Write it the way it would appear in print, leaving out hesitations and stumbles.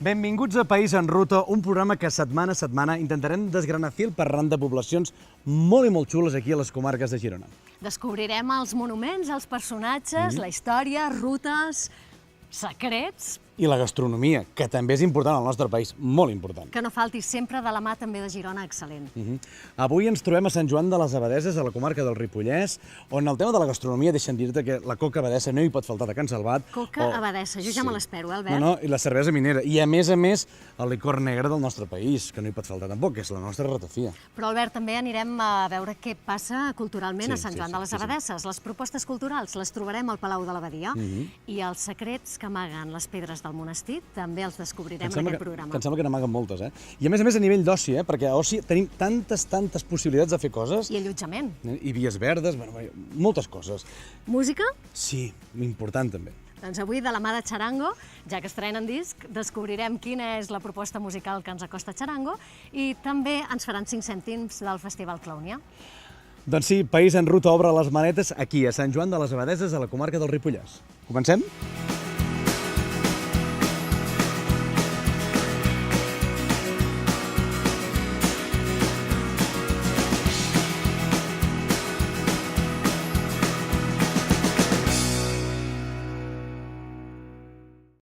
Benvinguts a País en Ruta, un programa que setmana a setmana intentarem desgranar fil per ran de poblacions molt i molt xules aquí a les comarques de Girona. Descobrirem els monuments, els personatges, la història, rutes, secrets. I la gastronomia, que també és important al nostre país, molt important. Que no falti sempre de la mà també de Girona, excel·lent. Avui ens trobem a Sant Joan de les Abadeses, a la comarca del Ripollès, on el tema de la gastronomia, deixa'm dir-te que la coca abadesa no hi pot faltar de Can Salvat. Coca abadesa, jo ja me l'espero, Albert. No, i la cervesa minera. I a més, el licor negre del nostre país, que no hi pot faltar tampoc, que és la nostra ratafia. Però, Albert, també anirem a veure què passa culturalment a Sant Joan de les sí. Abadeses. Les propostes culturals les trobarem al Palau de l'Abadia i els secrets que amaguen les pedres del monestir també els descobrirem en aquest programa. Que em sembla que n'amaguen moltes, eh? I a més a nivell d'oci, perquè a oci tenim tantes possibilitats de fer coses. I allotjament. I vies verdes, moltes coses. Música? Sí, important també. Doncs avui, de la mà de Charango, ja que estrenen disc, descobrirem quina és la proposta musical que ens acosta Charango i també ens faran 5 cèntims del Festival Clownia. Doncs sí, País en Ruta obre les manetes aquí, a Sant Joan de les Abadeses, a la comarca del Ripollès. Comencem?